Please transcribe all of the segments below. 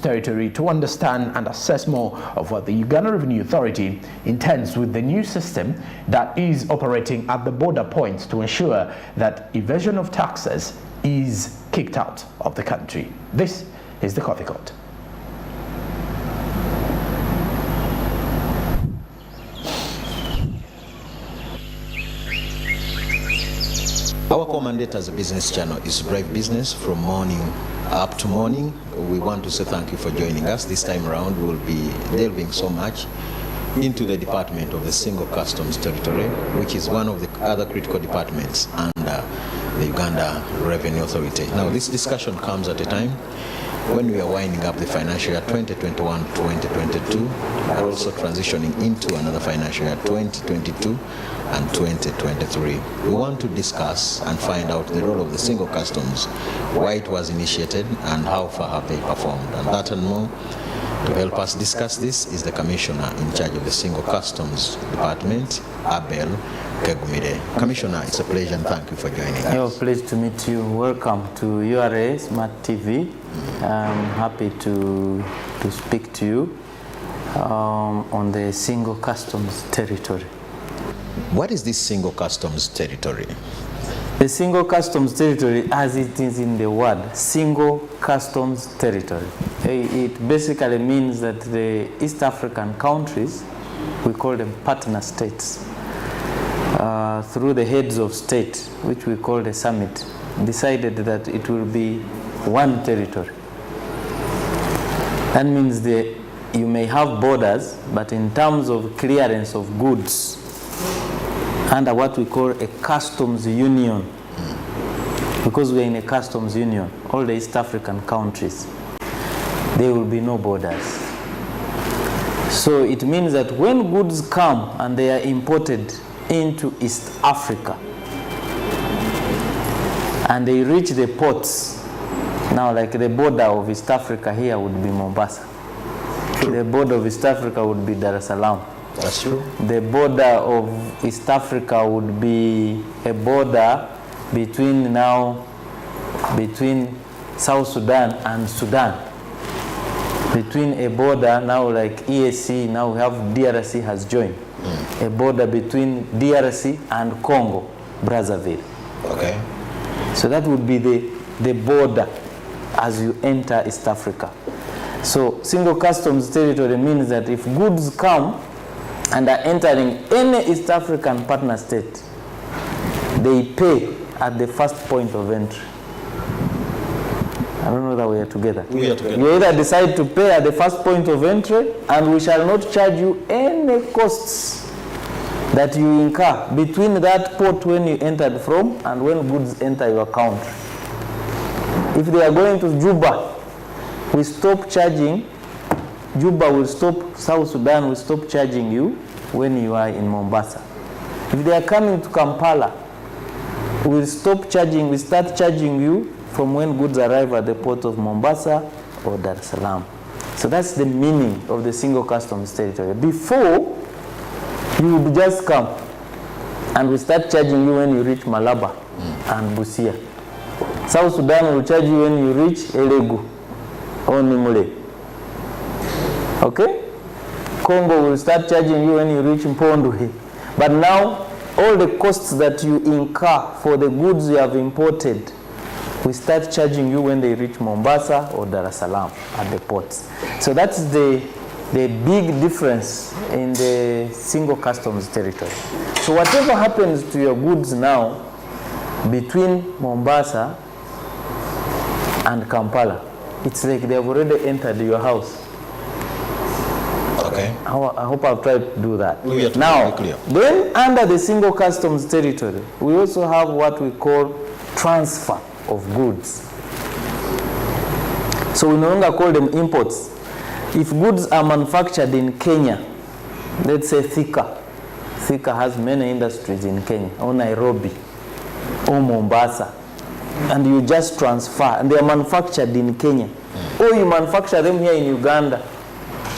Territory to understand and assess more of what the Uganda Revenue Authority intends with the new system that is operating at the border points to ensure that evasion of taxes is kicked out of the country. This is the Coffee Court. Our core mandate as a business channel is to drive business from morning up to morning. We want to say thank you for joining us. This time around we will be delving so much into the department of the Single Customs Territory, which is one of the other critical departments under the Uganda Revenue Authority. Now this discussion comes at a time when we are winding up the financial year 2021-2022 and also transitioning into another financial year 2022 and 2023. We want to discuss and find out the role of the Single Customs, why it was initiated and how far have they performed. And that and more, to help us discuss this is the Commissioner in charge of the Single Customs Department, Abel Kegumire. Commissioner, it's a pleasure and thank you for joining us. You're pleased to meet you. Welcome to URA Smart TV. I'm happy to speak to you on the Single Customs Territory. What is this Single Customs Territory? The Single Customs Territory, as it is in the word, Single Customs Territory. It basically means that the East African countries, we call them partner states, through the heads of state, which we call the summit, decided that it will be one territory. That means that you may have borders, but in terms of clearance of goods, under what we call a customs union, because we are in a customs union, all the East African countries, there will be no borders. So it means that when goods come and they are imported into East Africa and they reach the ports, now like the border of East Africa here would be Mombasa. True. The border of East Africa would be Dar es Salaam. That's true. The border of East Africa would be a border between South Sudan and Sudan. Between a border now like EAC, now we have DRC has joined. A border between DRC and Congo, Brazzaville. Okay. So that would be the border as you enter East Africa. So Single Customs Territory means that if goods come and are entering any East African partner state, they pay at the first point of entry. I don't know that we are together. We are together. You either decide to pay at the first point of entry, and we shall not charge you any costs that you incur between that port when you entered from and when goods enter your country. If they are going to Juba, we stop charging. Juba will stop, South Sudan will stop charging you when you are in Mombasa. If they are coming to Kampala, we'll stop charging, we start charging you from when goods arrive at the port of Mombasa or Dar es Salaam. So that's the meaning of the Single Customs Territory. Before, you would just come and we start charging you when you reach Malaba and Busia. South Sudan will charge you when you reach Elegu or Nimule. Okay? Congo will start charging you when you reach Mponduhi. But now, all the costs that you incur for the goods you have imported, we start charging you when they reach Mombasa or Dar es Salaam at the ports. So that's the big difference in the Single Customs Territory. So whatever happens to your goods now between Mombasa and Kampala, it's like they have already entered your house. Okay. I hope I've tried to do that. We are now, clear. then under the Single Customs Territory, we also have what we call transfer of goods. So we no longer call them imports. If goods are manufactured in Kenya, let's say Thika. Thika has many industries in Kenya, or Nairobi, or Mombasa, and you just transfer, and they are manufactured in Kenya. Or you manufacture them here in Uganda.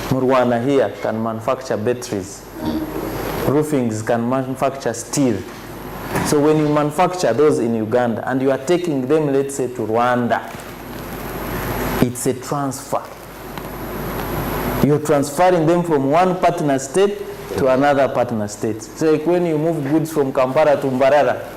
Murwana here can manufacture batteries. Roofings can manufacture steel. So when you manufacture those in Uganda and you are taking them, let's say, to Rwanda, it's a transfer. You're transferring them from one partner state to another partner state. So like when you move goods from Kampala to Mbarara,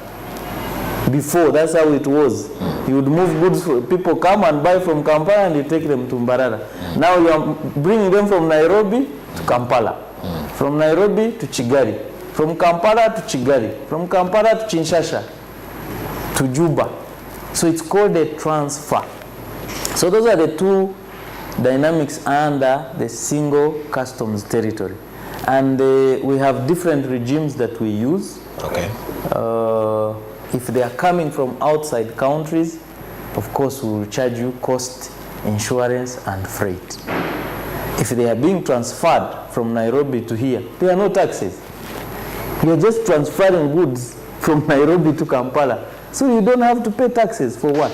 before, that's how it was. You would move goods, people come and buy from Kampala and you take them to Mbarara. Now you're bringing them from Nairobi to Kampala, from Nairobi to Kigali, from Kampala to Kigali, from Kampala to Kinshasa, to Juba. So it's called a transfer. So those are the two dynamics under the single customs territory. And we have different regimes that we use. Okay. If they are coming from outside countries, of course we will charge you cost, insurance and freight. If they are being transferred from Nairobi to here, there are no taxes. You are just transferring goods from Nairobi to Kampala. So you don't have to pay taxes for what?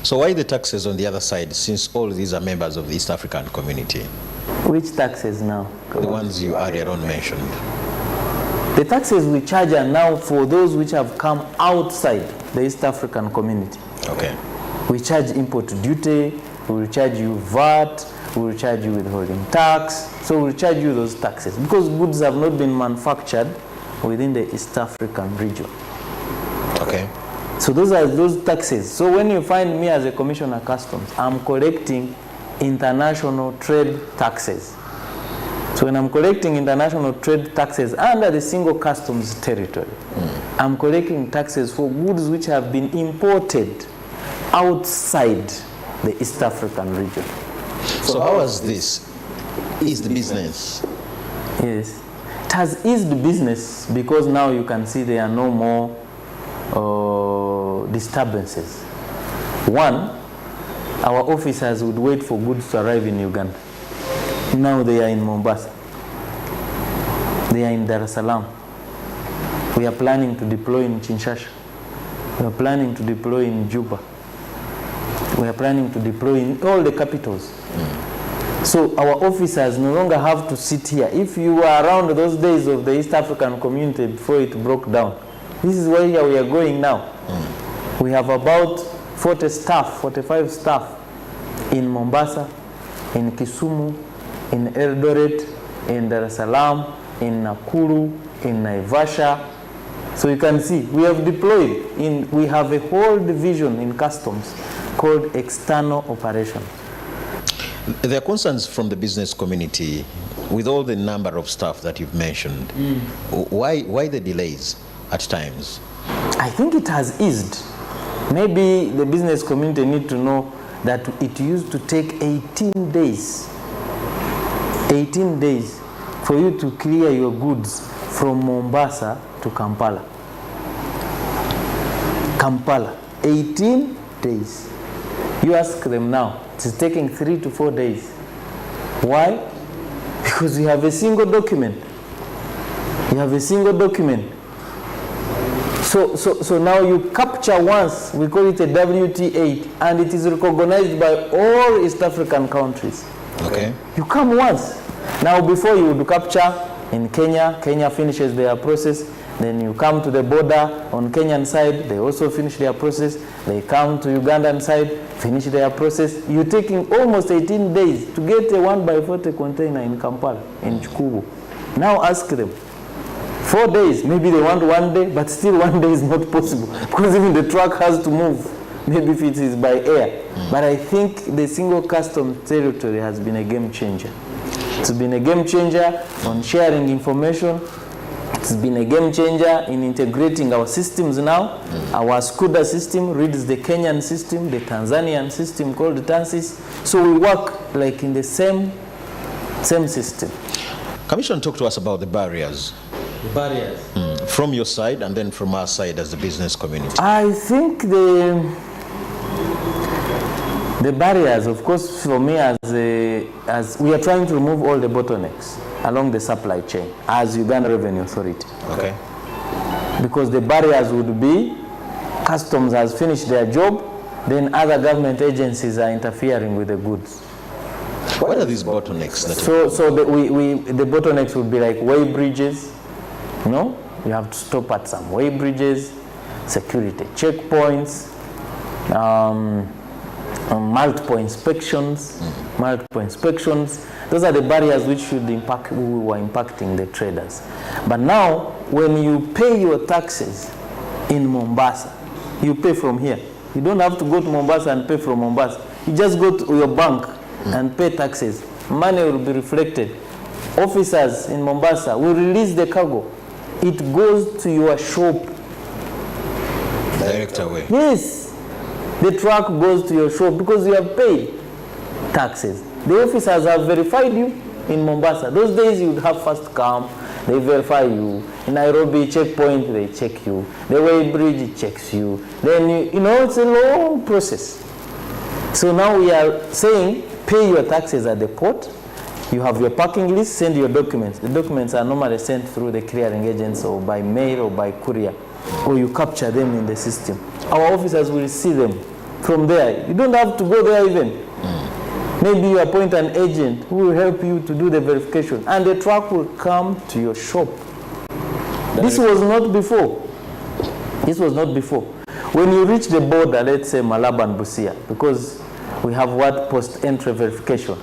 So why the taxes on the other side, since all these are members of the East African community? Which taxes now? The ones you earlier on mentioned. The taxes we charge are now for those which have come outside the East African community. Okay. We charge import duty, we will charge you VAT, we will charge you withholding tax. So we will charge you those taxes because goods have not been manufactured within the East African region. Okay. So those are those taxes. So when you find me as a Commissioner of Customs, I'm collecting international trade taxes. So when I'm collecting international trade taxes under the single customs territory, I'm collecting taxes for goods which have been imported outside the East African region. So how has this eased the business? Yes. It has eased the business because now you can see there are no more disturbances. One, our officers would wait for goods to arrive in Uganda. Now they are in Mombasa. They are in Dar es Salaam. We are planning to deploy in Kinshasa. We are planning to deploy in Juba. We are planning to deploy in all the capitals. So our officers no longer have to sit here. If you were around those days of the East African community before it broke down, this is where we are going now. We have about 40 staff, 45 staff in Mombasa, in Kisumu, in Eldoret, in Dar es Salaam, in Nakuru, in Naivasha. So you can see we have deployed we have a whole division in customs called external operations. There are concerns from the business community with all the number of staff that you've mentioned. Why the delays at times? I think it has eased. Maybe the business community need to know that it used to take 18 days. 18 days for you to clear your goods from Mombasa to Kampala. Kampala, 18 days. You ask them now, it's taking 3 to 4 days. Why? Because you have a single document. You have a single document. So now you capture once, we call it a WT8, and it is recognized by all East African countries. Okay. You come once. Now before you would capture in Kenya, Kenya finishes their process, then you come to the border on Kenyan side, they also finish their process, they come to Ugandan side, finish their process. You're taking almost 18 days to get a 1x40 container in Kampala, in Chikubu. Now ask them. 4 days, maybe they want 1 day, but still 1 day is not possible because even the truck has to move, maybe if it is by air. But I think the single customs territory has been a game changer. It's been a game changer on sharing information. It's been a game changer in integrating our systems now. Our SCUDA system reads the Kenyan system, the Tanzanian system called TANSYS. So we work like in the same system. Commission, talk to us about the barriers. Barriers. From your side and then from our side as the business community. I think the barriers, of course, for me as we are trying to remove all the bottlenecks along the supply chain as Uganda Revenue Authority. Okay. Because the barriers would be customs has finished their job, then other government agencies are interfering with the goods. What are these bottlenecks? So the bottlenecks would be like weigh bridges. You know, you have to stop at some weigh bridges, security checkpoints, multiple inspections. multiple inspections. Those are the barriers which should impact, who were impacting the traders. But now, when you pay your taxes in Mombasa, you pay from here. You don't have to go to Mombasa and pay from Mombasa. You just go to your bank and pay taxes. Money will be reflected. Officers in Mombasa will release the cargo. It goes to your shop. Direct away. Yes. The truck goes to your shop because you have paid taxes. The officers have verified you in Mombasa. Those days you would have first come, they verify you. In Nairobi checkpoint, they check you. The Way Bridge checks you. Then, you know, it's a long process. So now we are saying, pay your taxes at the port. You have your parking list, send your documents. The documents are normally sent through the clearing agents or by mail or by courier, or you capture them in the system. Our officers will see them from there. You don't have to go there even. Maybe you appoint an agent who will help you to do the verification, and the truck will come to your shop. This was not before. This was not before. When you reach the border, let's say Malaba and Busia, because we have what post-entry verification.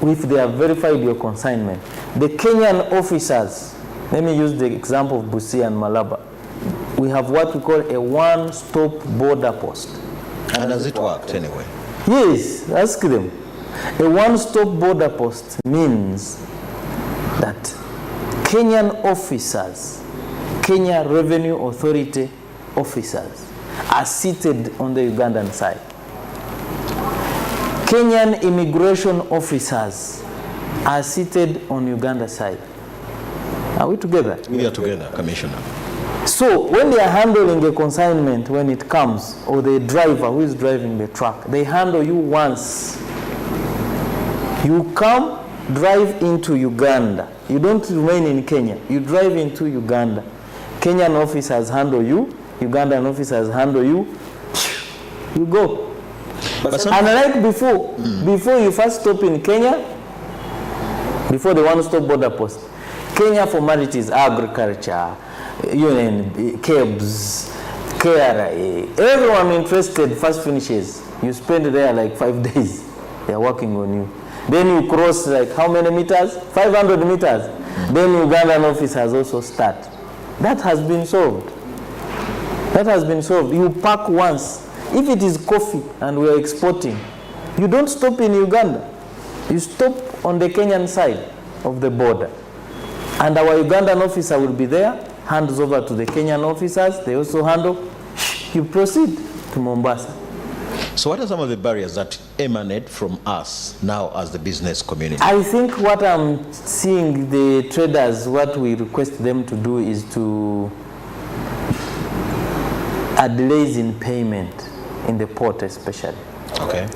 If they have verified your consignment, the Kenyan officers, let me use the example of Busia and Malaba. We have what we call a one-stop border post. And has it worked anyway? Yes, ask them. A one-stop border post means that Kenyan officers, Kenya Revenue Authority officers, are seated on the Ugandan side. Kenyan immigration officers are seated on Uganda side. Are we together? We are together, Commissioner. So when they are handling a consignment, when it comes, or the driver who is driving the truck, they handle you once. You come, drive into Uganda. You don't remain in Kenya. You drive into Uganda. Kenyan officers handle you. Ugandan officers handle you. You go. But Unlike before, before you first stop in Kenya, before the one-stop border post, Kenya formalities, agriculture, UN, KEBS, KRA, everyone interested first finishes. You spend there like 5 days. They are working on you. Then you cross like how many meters? 500 meters. Then Ugandan officers also start. That has been solved. That has been solved. You park once. If it is coffee and we are exporting, you don't stop in Uganda. You stop on the Kenyan side of the border. And our Ugandan officer will be there, hands over to the Kenyan officers. They also handle. You proceed to Mombasa. So what are some of the barriers that emanate from us now as the business community? I think what I'm seeing the traders, what we request them to do is to delays in payment in the port especially. Okay.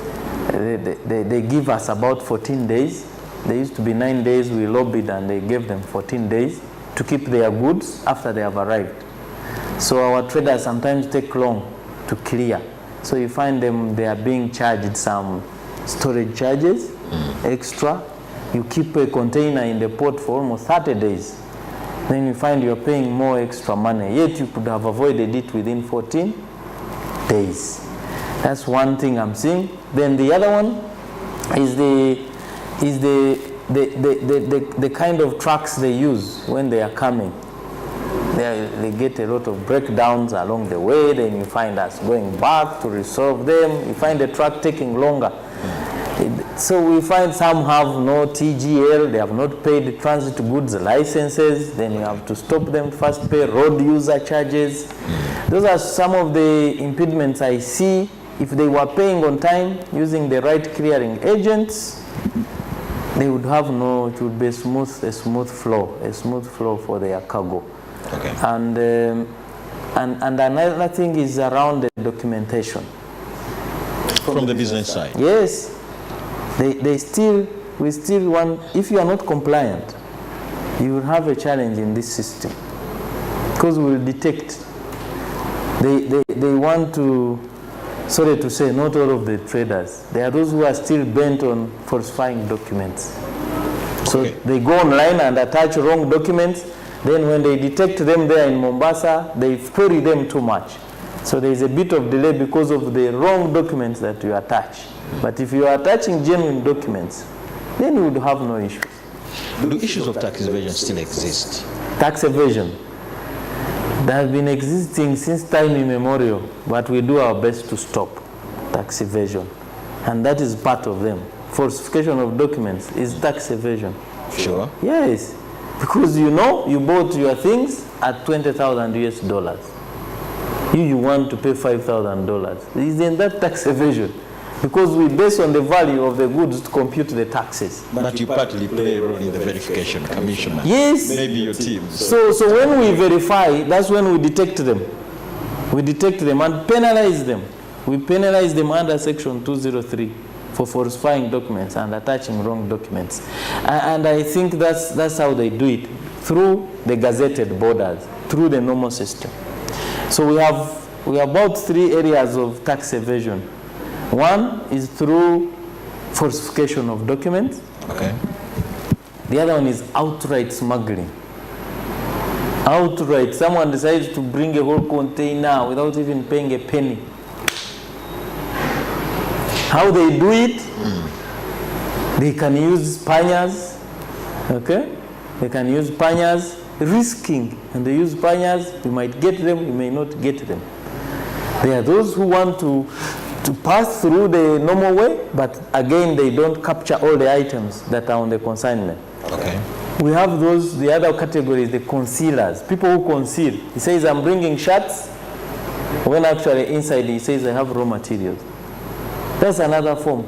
They give us about 14 days. There used to be 9 days. We lobbied and they gave them 14 days to keep their goods after they have arrived. So our traders sometimes take long to clear. So you find them, they are being charged some storage charges, extra. You keep a container in the port for almost 30 days. Then you find you're paying more extra money. Yet you could have avoided it within 14 days. That's one thing I'm seeing. Then the other one is the kind of trucks they use when they are coming. They get a lot of breakdowns along the way. Then you find us going back to resolve them. You find the truck taking longer. So we find some have no TGL. They have not paid transit goods licenses. Then you have to stop them, first pay road user charges. Those are some of the impediments I see. If they were paying on time using the right clearing agents, they would have it would be a smooth flow for their cargo. Okay. And another thing is around the documentation. From the business side? Yes. We still want, if you are not compliant, you will have a challenge in this system. Because we will detect. They want to, sorry to say, not all of the traders. There are those who are still bent on falsifying documents. So they go online and attach wrong documents. Then when they detect them there in Mombasa, they query them too much. So there is a bit of delay because of the wrong documents that you attach. But if you are attaching genuine documents, then you would have no issues. Do issues of tax evasion still exist? Tax evasion, they have been existing since time immemorial, but we do our best to stop tax evasion. And that is part of them. Falsification of documents is tax evasion. Sure. Yes, because you know you bought your things at $20,000 US. You want to pay $5,000. Isn't that tax evasion? Because we base on the value of the goods to compute the taxes. But you partly play a role in the verification, Commissioner. Yes. Maybe your team. So when we verify, that's when we detect them. We detect them and penalize them. We penalize them under Section 203 for falsifying documents and attaching wrong documents. And I think that's how they do it, through the gazetted borders, through the normal system. So we have about 3 areas of tax evasion. One is through falsification of documents. Okay. The other one is outright smuggling. Outright, someone decides to bring a whole container without even paying a penny. How they do it? They can use panyas, okay? They can use panyas, risking, and they use panyas. You might get them, you may not get them. There are those who want to pass through the normal way, but again, they don't capture all the items that are on the consignment. Okay. We have those, the other category is the concealers, people who conceal. He says, I'm bringing shirts, when actually inside he says, I have raw materials. That's another form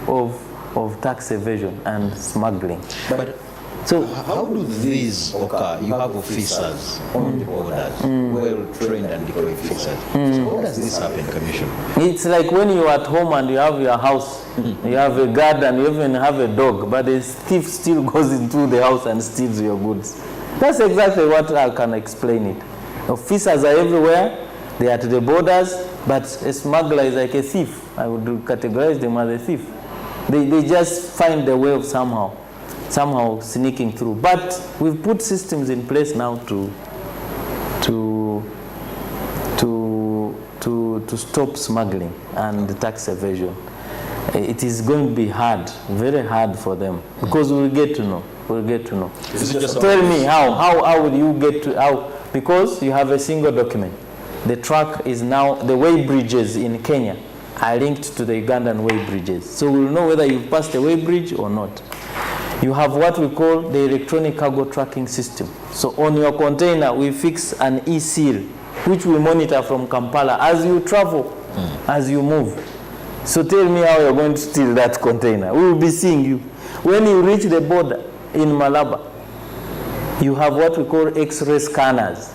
of tax evasion and smuggling. But so how do these occur? You have officers on the borders, well-trained and deployed officers. So how does this happen, Commissioner? It's like when you're at home and you have your house, you have a guard and you even have a dog, but the thief still goes into the house and steals your goods. That's exactly what I can explain it. Officers are everywhere, they're at the borders, but a smuggler is like a thief. I would categorize them as a thief. They just find the way of somehow sneaking through. But we've put systems in place now to stop smuggling and tax evasion. It is going to be hard, very hard for them, because we'll get to know. Tell me how would you get to, how? Because you have a single document. The truck is now, the weigh bridges in Kenya are linked to the Ugandan weigh bridges. So we'll know whether you've passed the weigh bridge or not. You have what we call the electronic cargo tracking system. So on your container, we fix an e-seal, which we monitor from Kampala as you travel, as you move. So tell me how you're going to steal that container. We will be seeing you. When you reach the border in Malaba, you have what we call X-ray scanners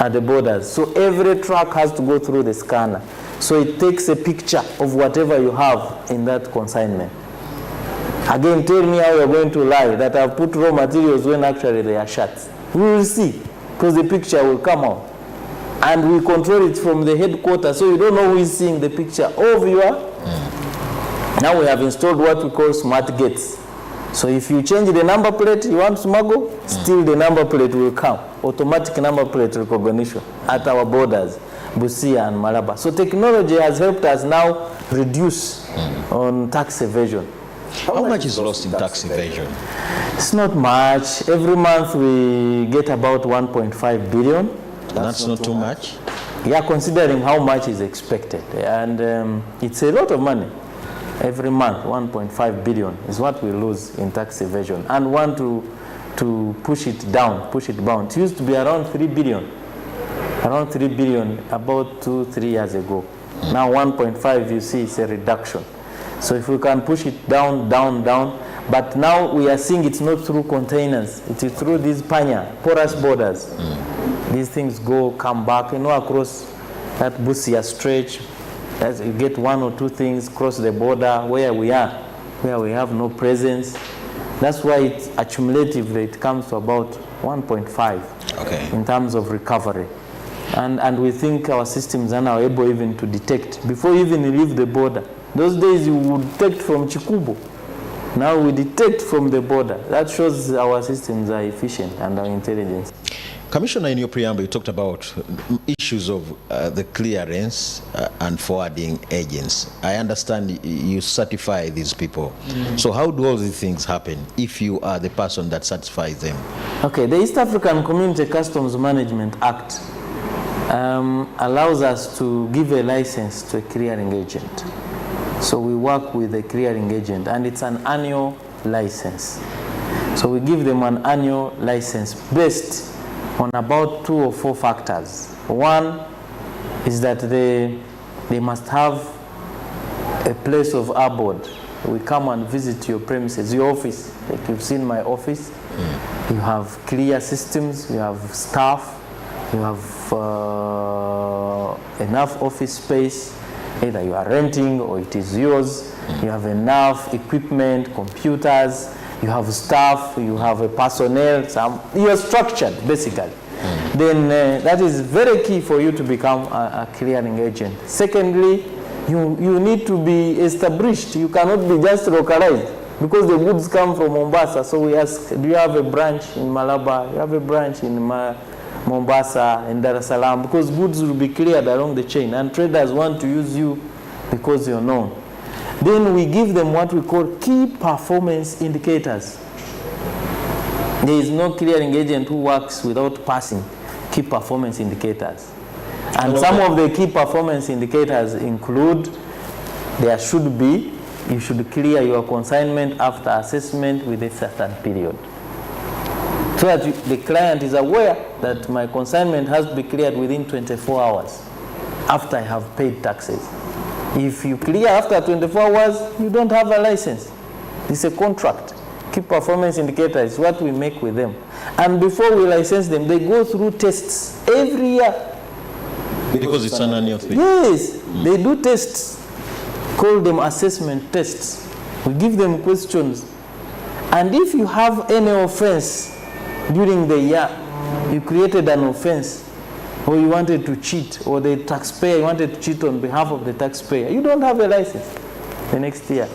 at the borders. So every truck has to go through the scanner. So it takes a picture of whatever you have in that consignment. Again, tell me how you're going to lie that I've put raw materials when actually they are shirts. We will see, because the picture will come out. And we control it from the headquarters, so you don't know who is seeing the picture of your... Now we have installed what we call smart gates. So if you change the number plate you want to smuggle, still the number plate will come. Automatic number plate recognition at our borders, Busia and Malaba. So technology has helped us now reduce on tax evasion. How much is lost in tax evasion? It's not much. Every month we get about 1.5 billion. That's not too much? Yeah, considering how much is expected. And it's a lot of money. Every month, 1.5 billion is what we lose in tax evasion. And want to push it down, It used to be around 3 billion. Around 3 billion about 2-3 years ago. Now 1.5, you see, it's a reduction. So if we can push it down, but now we are seeing it's not through containers, it is through these porous borders. These things come back, across that Busia stretch, as you get 1 or 2 things cross the border where we have no presence. That's why it's accumulatively, it comes to about 1.5 in terms of recovery. And we think our systems are now able even to detect before you even leave the border. Those days you would detect from Chikubo. Now we detect from the border. That shows our systems are efficient and our intelligence. Commissioner, in your preamble, you talked about issues of the clearance and forwarding agents. I understand you certify these people. So how do all these things happen if you are the person that certifies them? Okay, the East African Community Customs Management Act allows us to give a license to a clearing agent. So we work with a clearing agent, and it's an annual license. So we give them an annual license based on about 2 or 4 factors. One is that they must have a place of abode. We come and visit your premises, your office. Like you've seen my office. You have clear systems, you have staff, you have enough office space. Either you are renting or it is yours. You have enough equipment, computers, you have staff, you have a personnel, you are structured basically. Then that is very key for you to become a clearing agent. Secondly, you need to be established. You cannot be just localized because the goods come from Mombasa. So we ask, do you have a branch in Malaba? You have a branch in Mombasa and Dar es Salaam, because goods will be cleared along the chain and traders want to use you because you're known. Then we give them what we call key performance indicators. There is no clearing agent who works without passing key performance indicators. And some of the key performance indicators include, there should be, you should clear your consignment after assessment within a certain period. So that the client is aware that my consignment has to be cleared within 24 hours after I have paid taxes. If you clear after 24 hours, you don't have a license. It's a contract. Key performance indicator is what we make with them. And before we license them, they go through tests every year. Because it's an annual thing. Yes, they do tests. Call them assessment tests. We give them questions. And if you have any offense during the year, you created an offense, or you wanted to cheat, or the taxpayer wanted to cheat on behalf of the taxpayer, you don't have a license the next year.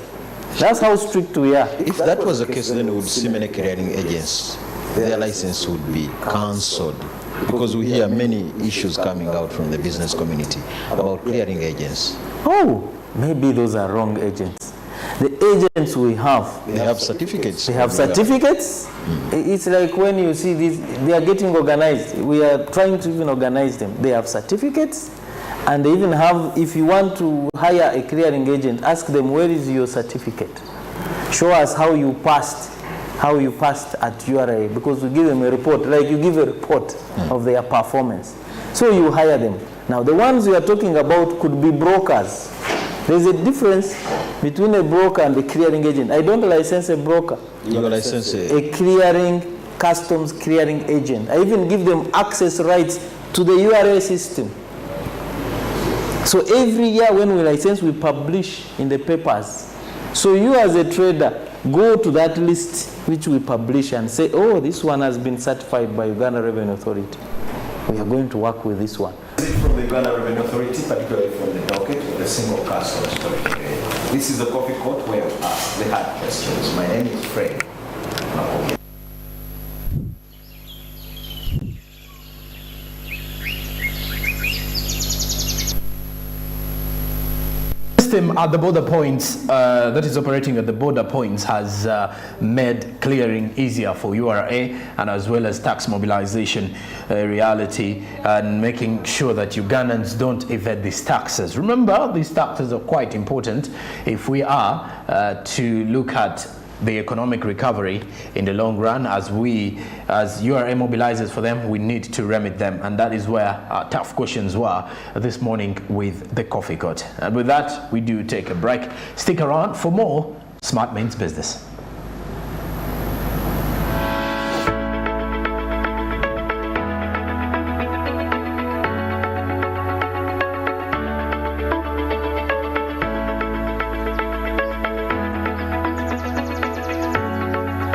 That's how strict we are. If that was the case, then we would see many clearing agents, their license would be cancelled, because we hear many issues coming out from the business community about clearing agents. Oh, maybe those are wrong agents. The agents we have, They have certificates. they have certificates. It's like when you see these, they are getting organized. We are trying to even organize them. They have certificates, and they even have, if you want to hire a clearing agent, ask them, where is your certificate? Show us how you passed at URA, because we give them a report, like you give a report of their performance. So you hire them. Now the ones we are talking about could be brokers. There's a difference between a broker and a clearing agent. I don't license a broker. You license a clearing, customs clearing agent. I even give them access rights to the URA system. So every year when we license, we publish in the papers. So you as a trader, go to that list which we publish and say, oh, this one has been certified by Uganda Revenue Authority. We are going to work with this one. From the Uganda Revenue Authority, particularly from the docket of the single customs storage area. This is the coffee court where we ask the hard questions. My name is Fred. System at the border points that is operating at the border points has made clearing easier for URA, and as well as tax mobilization reality, and making sure that Ugandans don't evade these taxes. Remember, these taxes are quite important if we are to look at the economic recovery in the long run. As URA mobilizes for them, we need to remit them, and that is where our tough questions were this morning with the Coffee Court. And with that, we do take a break. Stick around for more Smart Means Business.